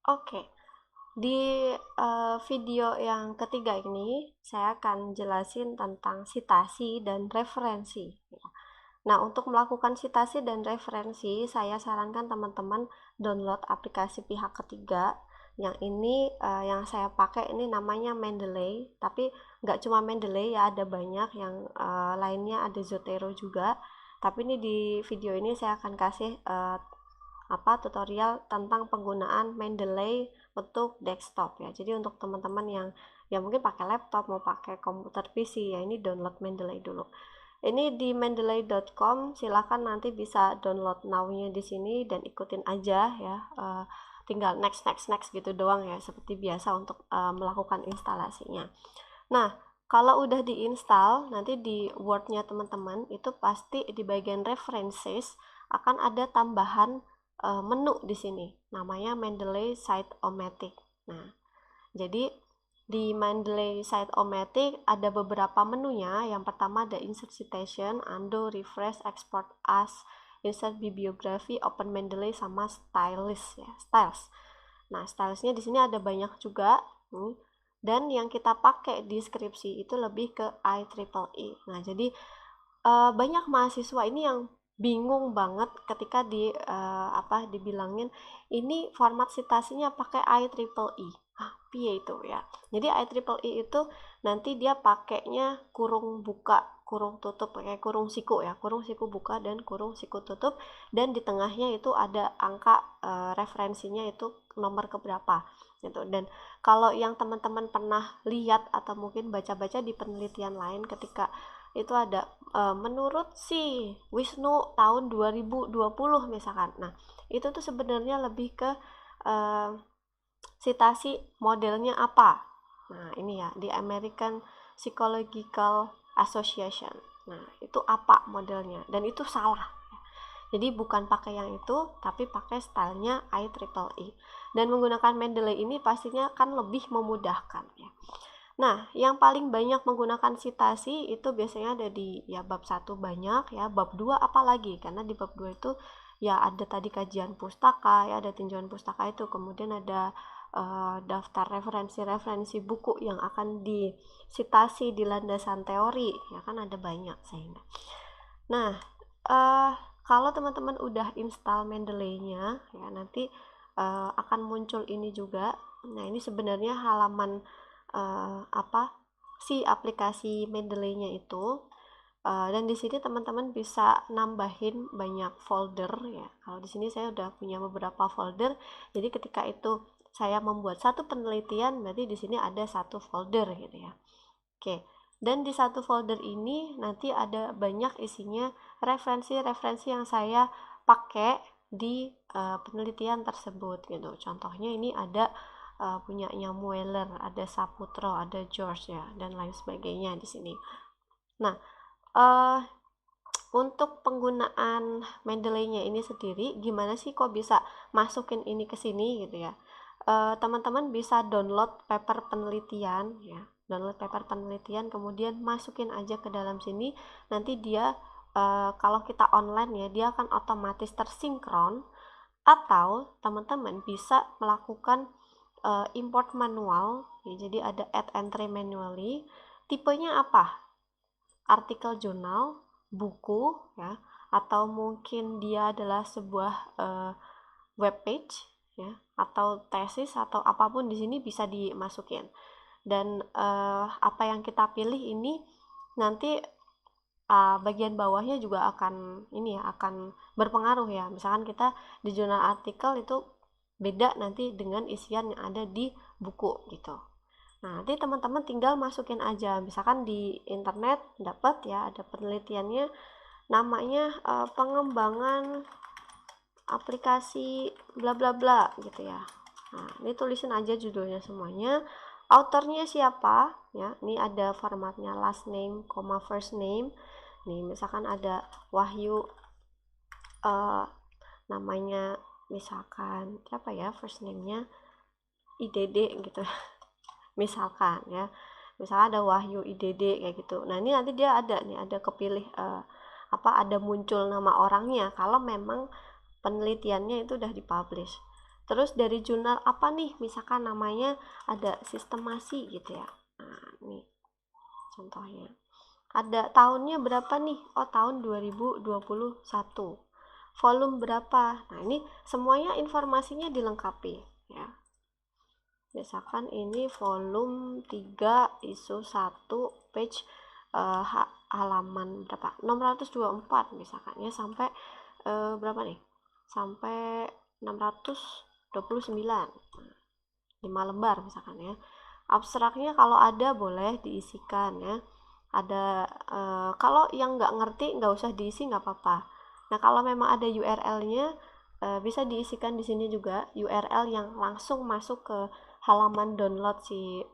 Oke, di video yang ketiga ini saya akan jelasin tentang sitasi dan referensi. Nah, untuk melakukan sitasi dan referensi, saya sarankan teman-teman download aplikasi pihak ketiga. Yang ini yang saya pakai ini namanya Mendeley, tapi nggak cuma Mendeley ya, ada banyak yang lainnya, ada Zotero juga. Tapi ini di video ini saya akan kasih tutorial tentang penggunaan Mendeley untuk desktop ya. Jadi untuk teman-teman yang mungkin pakai laptop mau pakai komputer PC ya, ini download Mendeley dulu. Ini di mendeley.com, silakan nanti bisa download now-nya di sini dan ikutin aja ya. Tinggal next next next gitu doang ya, seperti biasa untuk melakukan instalasinya. Nah, kalau udah diinstal, nanti di Word-nya teman-teman itu pasti di bagian references akan ada tambahan menu di sini, namanya Mendeley Site-O-Matic. Nah, jadi di Mendeley Site-O-Matic ada beberapa menunya. Yang pertama ada Insert Citation, Undo, Refresh, Export As, Insert Bibliography, Open Mendeley, sama Styles ya, Styles. Nah, stylesnya di sini ada banyak juga. Dan yang kita pakai di skripsi itu lebih ke IEEE. Nah, jadi banyak mahasiswa ini yang bingung banget ketika dibilangin ini format citasinya pakai IEEE. Piye itu ya. Jadi IEEE itu nanti dia pakainya kurung buka, kurung tutup, pakai kurung siku ya, kurung siku buka dan kurung siku tutup, dan di tengahnya itu ada angka referensinya itu nomor keberapa gitu. Dan kalau yang teman-teman pernah lihat atau mungkin baca-baca di penelitian lain, ketika itu ada menurut si Wisnu tahun 2020 misalkan. Nah, itu tuh sebenarnya lebih ke uh, sitasi modelnya apa. Nah, ini ya, di American Psychological Association. Nah, itu apa modelnya, dan itu salah. Jadi bukan pakai yang itu, tapi pakai stylenya IEEE. Dan menggunakan Mendeley ini pastinya kan lebih memudahkan ya. Nah, yang paling banyak menggunakan sitasi itu biasanya ada di ya bab 1 banyak ya, bab 2 apalagi, karena di bab 2 itu ya ada tadi kajian pustaka ya, ada tinjauan pustaka itu, kemudian ada daftar referensi-referensi buku yang akan disitasi di landasan teori ya, kan ada banyak sehingga. Nah, uh, kalau teman-teman udah install Mendeley-nya ya, nanti akan muncul ini juga. Nah, ini sebenarnya halaman si aplikasi Mendeley-nya itu. Dan di sini teman-teman bisa nambahin banyak folder ya. Kalau di sini saya udah punya beberapa folder, jadi ketika itu saya membuat satu penelitian, berarti di sini ada satu folder gitu ya. Oke, dan di satu folder ini nanti ada banyak isinya referensi-referensi yang saya pakai di penelitian tersebut gitu. Contohnya ini ada punyanya Mueller, ada Saputro, ada George ya, dan lain sebagainya di sini. Nah, uh, untuk penggunaan Mendeley-nya ini sendiri, gimana sih kok bisa masukin ini ke sini gitu ya? Teman-teman bisa download paper penelitian ya, download paper penelitian, kemudian masukin aja ke dalam sini. Nanti dia kalau kita online ya, dia akan otomatis tersinkron, atau teman-teman bisa melakukan import manual ya, jadi ada add entry manually. Tipenya apa? Artikel jurnal, buku ya, atau mungkin dia adalah sebuah web page ya, atau tesis atau apapun di sini bisa dimasukin. Dan apa yang kita pilih ini nanti bagian bawahnya juga akan ini ya, akan berpengaruh ya. Misalkan kita di jurnal artikel itu beda nanti dengan isian yang ada di buku gitu. Nah, nanti teman-teman tinggal masukin aja. Misalkan di internet dapat ya, ada penelitiannya namanya pengembangan aplikasi bla bla bla gitu ya. Nah, ini tulisin aja judulnya semuanya. Autornya siapa ya? Ini ada formatnya last name, first name. Nih, misalkan ada Wahyu, namanya misalkan siapa ya, first name-nya IDD gitu. Misalkan ya. Misalnya ada Wahyu IDD kayak gitu. Nah, ini nanti dia ada nih, ada kepilih ada muncul nama orangnya kalau memang penelitiannya itu udah dipublish. Terus dari jurnal apa nih, misalkan namanya ada sistemasi gitu ya. Nah, nih contohnya. Ada tahunnya berapa nih? Oh, tahun 2021. Volume berapa? Nah, ini semuanya informasinya dilengkapi ya. Misalkan ini volume 3 isu 1 page halaman berapa? 624 misalkan ya, sampai berapa nih? Sampai 629. 5 lembar misalkan ya. Abstraknya kalau ada boleh diisikan ya. Ada kalau yang nggak ngerti nggak usah diisi, nggak apa-apa. Nah, kalau memang ada URL-nya bisa diisikan di sini juga, URL yang langsung masuk ke halaman download si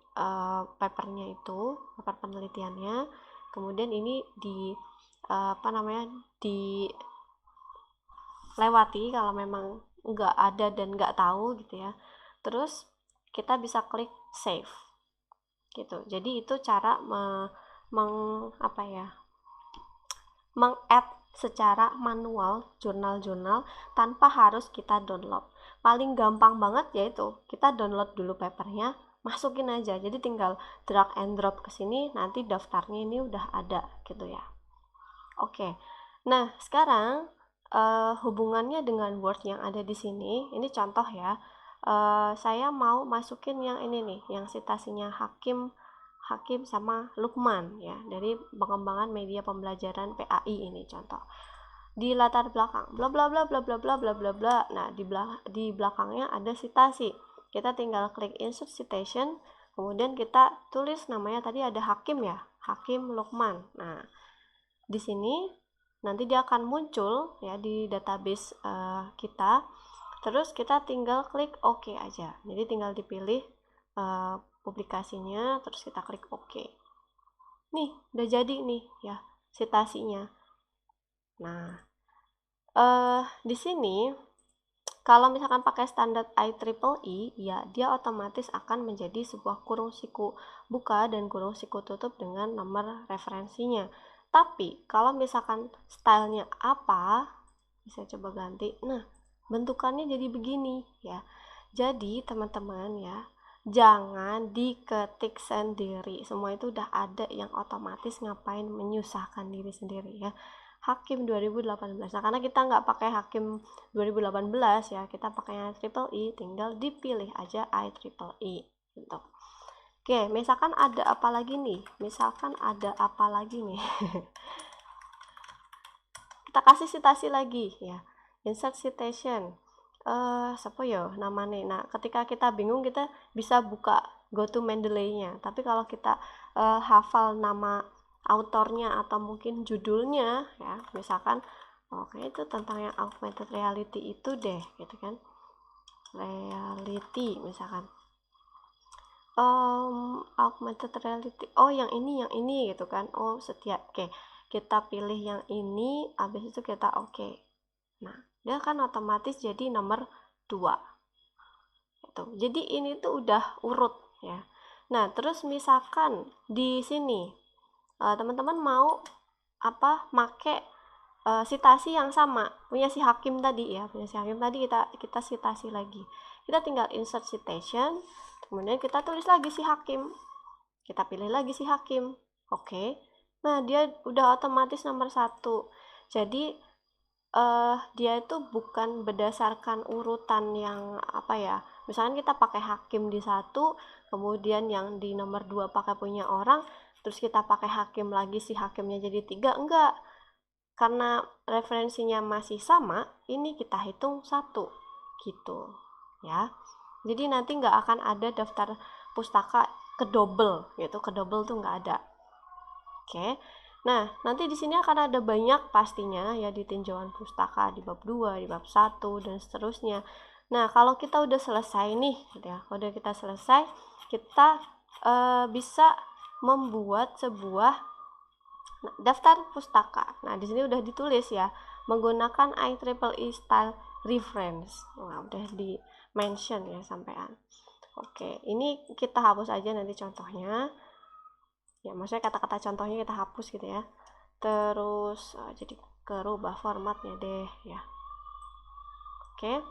papernya itu, paper penelitiannya. Kemudian ini di apa namanya, dilewati kalau memang nggak ada dan nggak tahu gitu ya. Terus kita bisa klik save gitu. Jadi itu cara meng-add secara manual jurnal-jurnal tanpa harus kita download. Paling gampang banget yaitu kita download dulu papernya, masukin aja. Jadi tinggal drag and drop ke sini, nanti daftarnya ini udah ada gitu ya. Oke. Nah, sekarang hubungannya dengan Word yang ada di sini, ini contoh ya. Saya mau masukin yang ini nih, yang citasinya Hakim sama Lukman ya, dari pengembangan media pembelajaran PAI ini contoh. Di latar belakang bla bla bla bla bla bla bla bla bla. Nah, di belakangnya ada citasi. Kita tinggal klik insert citation, kemudian kita tulis namanya tadi ada Hakim ya, Hakim Lukman. Nah, di sini nanti dia akan muncul ya di database kita. Terus kita tinggal klik OK aja. Jadi tinggal dipilih publikasinya, terus kita klik OK. Nih, udah jadi nih ya citasinya. Nah, di sini kalau misalkan pakai standar IEEE, ya dia otomatis akan menjadi sebuah kurung siku buka dan kurung siku tutup dengan nomor referensinya. Tapi kalau misalkan stylenya apa, bisa coba ganti. Nah, bentukannya jadi begini ya. Jadi teman-teman ya, jangan diketik sendiri. Semua itu udah ada yang otomatis, ngapain menyusahkan diri sendiri ya. Hakim 2018. Nah, karena kita nggak pakai Hakim 2018 ya, kita pakainya IEEE, tinggal dipilih aja IEEE gitu. Oke, misalkan ada apa lagi nih? Kita kasih citasi lagi ya. Insert citation. Siapa ya namanya? Nah, ketika kita bingung, kita bisa buka go to Mendeley-nya. Tapi kalau kita hafal nama autornya atau mungkin judulnya ya, misalkan oke itu tentang yang augmented reality itu deh gitu kan, reality misalkan augmented reality, oh yang ini gitu kan, oh setiap oke kita pilih yang ini, habis itu kita oke. Nah, dia kan otomatis jadi nomor 2 gitu. Jadi ini tuh udah urut ya. Nah, terus misalkan di sini teman-teman mau make citasi yang sama punya si Hakim tadi ya, kita citasi lagi. Kita tinggal insert citation, kemudian kita tulis lagi si Hakim, kita pilih lagi si Hakim, oke. Nah, dia udah otomatis nomor 1. Jadi dia itu bukan berdasarkan urutan yang misalkan kita pakai Hakim di 1, kemudian yang di nomor 2 pakai punya orang, terus kita pakai Hakim lagi, si Hakimnya jadi 3, enggak. Karena referensinya masih sama, ini kita hitung 1 gitu ya. Jadi nanti nggak akan ada daftar pustaka kedobel gitu, kedobel tuh nggak ada. Oke. Nah, nanti di sini akan ada banyak pastinya ya, di tinjauan pustaka di bab 2, di bab 1 dan seterusnya. Nah, kalau kita udah selesai nih gitu ya. Udah kita selesai, kita bisa membuat sebuah daftar pustaka. Nah, di sini udah ditulis ya, menggunakan IEEE style reference. Nah, udah di mention ya sampean. Oke, ini kita hapus aja nanti contohnya. Ya, maksudnya kata-kata contohnya kita hapus gitu ya. Terus jadi kerubah formatnya deh ya. Oke.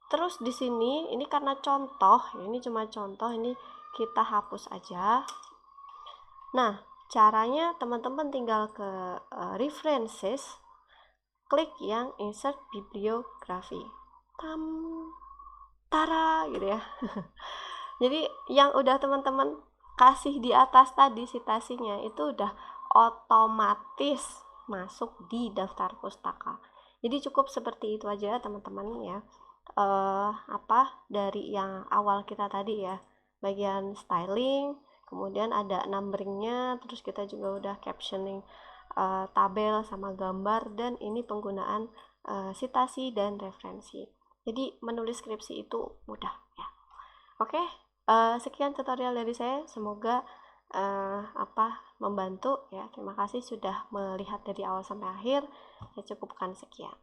Terus di sini ini karena contoh, ini cuma contoh, ini kita hapus aja. Nah, caranya teman-teman tinggal ke references, klik yang insert bibliography. Tara gitu ya. Jadi yang udah teman-teman kasih di atas tadi citasinya itu udah otomatis masuk di daftar pustaka. Jadi cukup seperti itu aja teman-teman ya. Dari yang awal kita tadi ya, bagian styling, kemudian ada numberingnya, terus kita juga udah captioning tabel sama gambar, dan ini penggunaan citasi dan referensi. Jadi menulis skripsi itu mudah ya. Oke, sekian tutorial dari saya. Semoga membantu ya. Terima kasih sudah melihat dari awal sampai akhir. Saya cukupkan sekian.